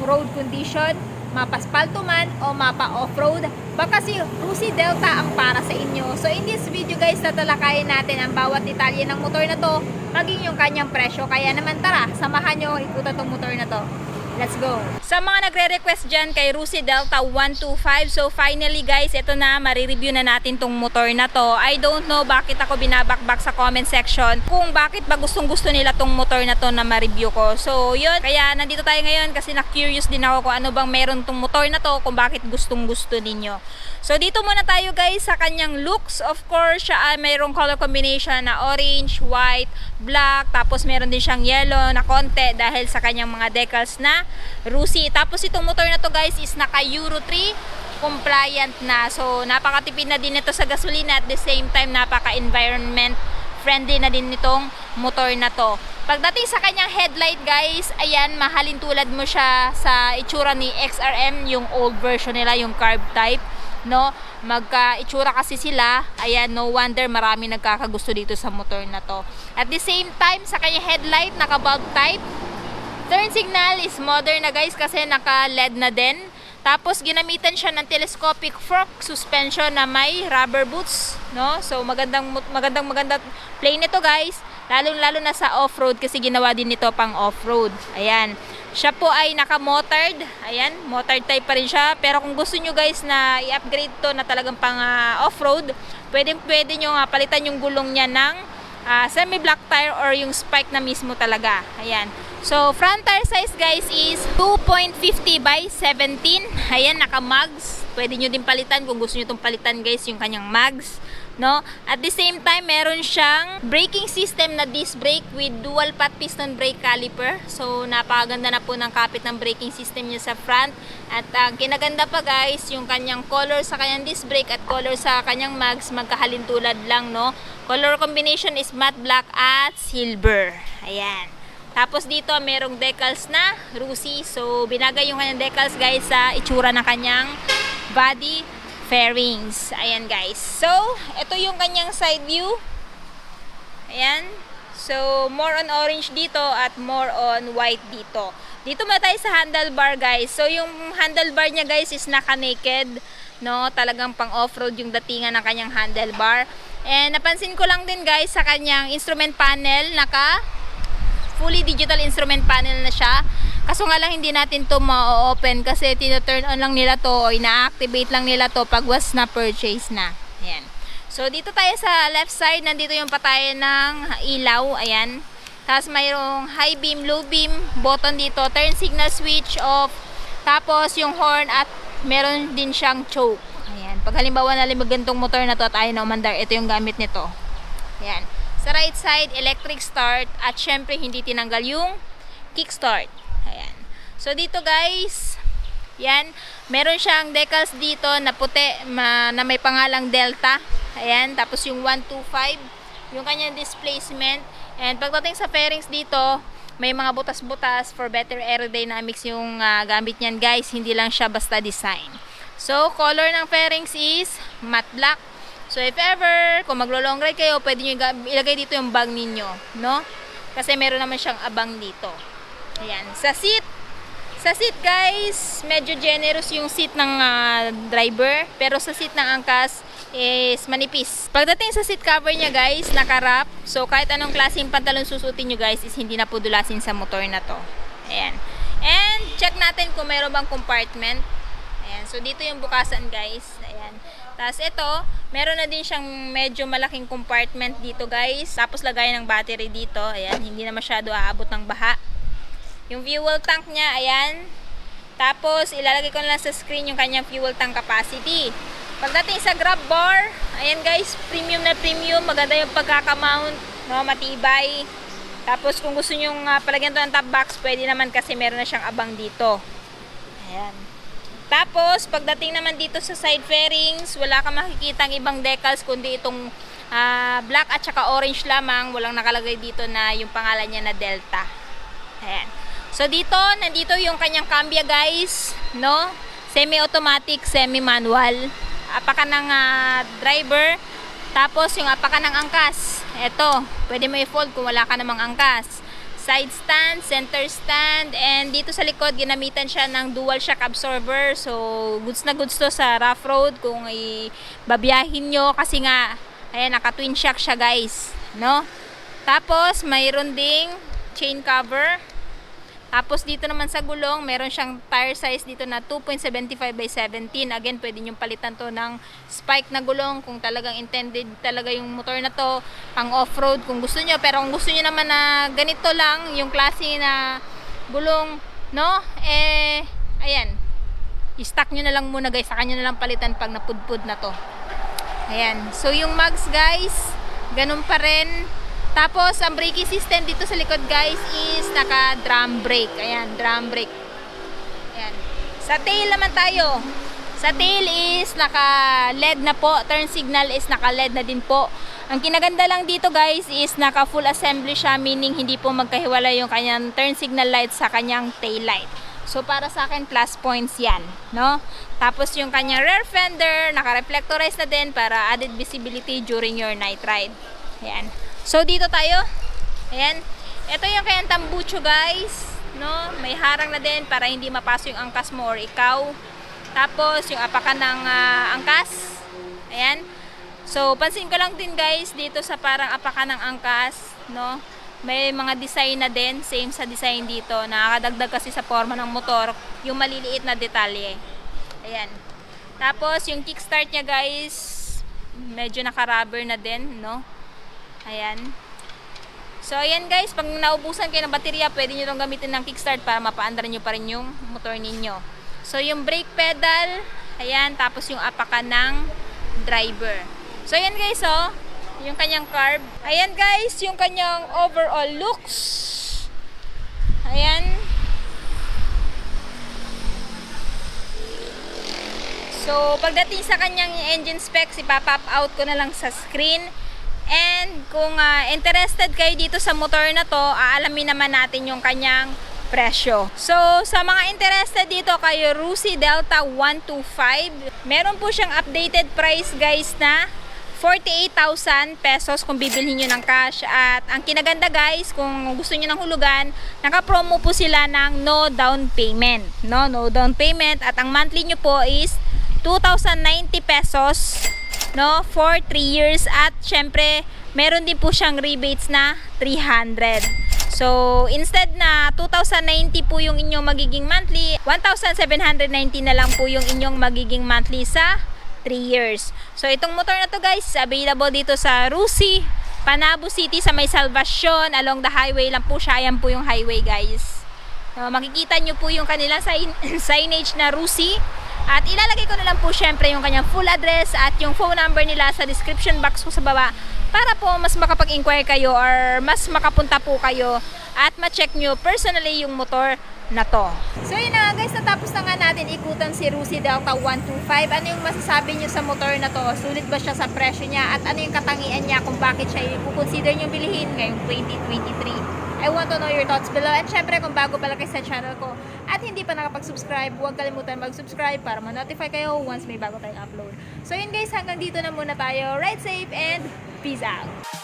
road condition, mapa spalto man o mapa off-road, baka si Rusi Delta ang para sa inyo. So in this video guys, tatalakayin natin ang bawat detalye ng motor na to, maging yung kanyang presyo. Kaya naman tara, samahan nyo ikutan tong motor na to. Let's go! Sa mga nagre-request dyan kay Rusi Delta 125, so finally guys, ito na, marireview na natin tong motor na to. I don't know bakit ako binabakbak sa comment section kung bakit ba gustong-gusto nila tong motor na to na ma-review ko. So yun, kaya nandito tayo ngayon kasi na-curious din ako kung ano bang meron tong motor na to, kung bakit gustong-gusto ninyo. So dito muna tayo guys sa kanyang looks. Of course, siya ay mayroong color combination na orange, white, black, tapos meron din siyang yellow na konti dahil sa kanyang mga decals na Rusi. Tapos itong motor na to guys is naka Euro 3 compliant na. So napakatipid na din ito sa gasolina, at the same time napaka-environment friendly na din nitong motor na to. Pagdating sa kanyang headlight guys, ayan, mahalin tulad mo siya sa itsura ni XRM, yung old version nila, yung carb type, no? Magka-itsura kasi sila. Ayan, no wonder marami nagkakagusto dito sa motor na to. At the same time, sa kanyang headlight, naka-bulb type. Turn signal is modern na guys kasi naka-LED na din. Tapos ginamitan siya ng telescopic fork suspension na may rubber boots, no? So magandang play nito guys, lalo na sa off-road kasi ginawa din nito pang off-road. Ayan. Siya po ay naka-motored. Ayan, motored type pa rin siya. Pero kung gusto nyo guys na i-upgrade to na talagang pang off-road, pwede nyo palitan yung gulong niya ng semi-black tire or yung spike na mismo talaga. Ayan. So, front tire size guys is 2.50 by 17. Ayan, naka-mags. Pwede nyo din palitan kung gusto nyo itong palitan guys, yung kanyang mags, no? At the same time, meron siyang braking system na disc brake with dual path piston brake caliper. So, napakaganda na po ng kapit ng braking system niya sa front. At ang kinaganda pa guys, yung kanyang color sa kanyang disc brake at color sa kanyang mags, magkahalintulad lang, no? Color combination is matte black at silver. Ayan. Tapos dito, merong decals na Rusi. So, binagay yung kanyang decals guys sa itsura ng kanyang body fairings. Ayan guys. So, ito yung kanyang side view. Ayan. So, more on orange dito at more on white dito. Dito muna tayo sa handlebar guys. So, yung handlebar niya guys is naka-naked. No? Talagang pang off-road yung datingan ng kanyang handlebar. And napansin ko lang din guys sa kanyang instrument panel, fully digital instrument panel na siya. Kaso nga lang hindi natin to ma-open kasi tino-turn on lang nila to o ina-activate lang nila to pag was na purchase na. Ayan. So dito tayo sa left side, nandito yung patayan ng ilaw. Ayan. Tapos mayroong high beam, low beam button dito, turn signal switch off. Tapos yung horn at meron din siyang choke. Ayan. Pag halimbawa nalimag gantong motor na to at ayaw na umandar, ito yung gamit nito. Ayan. Sa right side, electric start at syempre hindi tinanggal yung kickstart. Ayan. So dito guys, yan, meron siyang decals dito na puti na may pangalang Delta. Ayan, tapos yung 125, yung kanyang displacement. And pagdating sa fairings dito, may mga butas-butas for better aerodynamics yung gamit niyan guys. Hindi lang siya basta design. So color ng fairings is matte black. So if ever, kung maglo-long ride kayo, pwede nyo ilagay dito yung bag ninyo, no? Kasi meron naman siyang abang dito. Ayan. Sa seat guys, medyo generous yung seat ng driver. Pero sa seat ng angkas is manipis. Pagdating sa seat cover niya guys, naka-wrap. So kahit anong klaseng pantalon susutin nyo guys, is hindi na po dulasin sa motor na to. Ayan. And check natin kung meron bang compartment. Ayan. So dito yung bukasan guys. Ayan. Tapos ito, meron na din siyang medyo malaking compartment dito guys. Tapos lagay ng battery dito. Ayan, hindi na masyado aabot ng baha. Yung fuel tank niya, ayan. Tapos ilalagay ko na lang sa screen yung kanyang fuel tank capacity. Pagdating sa grab bar, ayan guys, premium na premium. Maganda yung pagkakamount, no, matibay. Tapos kung gusto nyo palagyan to ng top box, pwede naman kasi meron na siyang abang dito. Ayan. Tapos, pagdating naman dito sa side fairings, wala kang makikita ang ibang decals kundi itong black at saka orange lamang. Walang nakalagay dito na yung pangalan niya na Delta. Ayan. So, nandito yung kanyang cambia guys, no? Semi-automatic, semi-manual. Apakan ng driver. Tapos, yung apakan ng angkas. Ito, pwede mo i-fold kung wala ka namang angkas. side stand, center stand, and dito sa likod ginamitan siya ng dual shock absorber. So goods na goods to sa rough road kung babiyahin nyo, kasi nga ayan, naka twin shock siya guys, no? Tapos mayroon ding chain cover. Tapos dito naman sa gulong, meron siyang tire size dito na 2.75 by 17. Again, pwede nyo palitan to ng spike na gulong kung talagang intended talaga yung motor na to pang off-road kung gusto nyo. Pero kung gusto nyo naman na ganito lang, yung klase na gulong, no? Ayan. I-stock nyo na lang muna guys. Saka nyo na lang palitan pag napudpud na to. Ayan. So yung mags guys, ganun pa rin. Tapos, ang braking system dito sa likod guys is naka drum brake. Ayan, drum brake. Ayan. Sa tail naman tayo. Sa tail is naka LED na po. Turn signal is naka LED na din po. Ang kinaganda lang dito guys is naka full assembly siya, meaning hindi po magkahiwala yung kanyang turn signal light sa kanyang tail light. So, para sa akin, plus points yan, no? Tapos, yung kanyang rear fender, naka-reflectorize na din para added visibility during your night ride. Ayan. So, dito tayo. Ayan. Ito yung kayang tambucho, guys. No? May harang na din para hindi mapasok yung angkas mo or ikaw. Tapos, yung apakan ng angkas. Ayan. So, pansin ko lang din, guys, dito sa parang apakan ng angkas, no? May mga design na din. Same sa design dito. Nakakadagdag kasi sa forma ng motor yung maliliit na detalye. Ayan. Tapos, yung kickstart niya, guys, medyo naka-rubber na din, no? Ayan. So, ayan guys, pag naubusan kayo ng baterya, pwede nyo itong gamitin ng kickstart para mapaandar nyo pa rin yung motor ninyo. So, yung brake pedal, ayan, tapos yung apakan ng driver. So, ayan guys, oh, yung kanyang carb. Ayan guys, yung kanyang overall looks. Ayan. So, pagdating sa kanyang engine specs, ipapop out ko na lang sa screen. And kung interested kayo dito sa motor na to, aalamin naman natin yung kanyang presyo. So, sa mga interested dito kay Rusi Delta 125, meron po siyang updated price guys na 48,000 pesos kung bibilhin nyo ng cash. At ang kinaganda guys, kung gusto nyo ng hulugan, naka-promo po sila ng no down payment. No down payment. At ang monthly nyo po is 2,090 pesos, no, for 3 years. At syempre, meron din po siyang rebates na 300. So, instead na 2,090 po yung inyong magiging monthly, 1,790 na lang po yung inyong magiging monthly sa 3 years. So, itong motor na to guys, available dito sa Rusi, Panabo City sa may Salvacion. Along the highway lang po siya. Ayan po yung highway guys. So, makikita nyo po yung kanila signage na Rusi. At ilalagay ko na lang po syempre yung kanyang full address at yung phone number nila sa description box ko sa baba para po mas makapag-inquire kayo or mas makapunta po kayo at ma-check nyo personally yung motor na to. So yun na guys, natapos na nga natin ikutan si Rusi Delta 125. Ano yung masasabi nyo sa motor na to? Sulit ba siya sa presyo niya? At ano yung katangian niya kung bakit siya yung consider nyo bilihin ngayong 2023? I want to know your thoughts below. And syempre, kung bago pala kayo sa channel ko at hindi pa nakapag-subscribe, huwag kalimutan mag-subscribe para ma-notify kayo once may bago tayong upload. So yun guys, hanggang dito na muna tayo. Ride safe and peace out!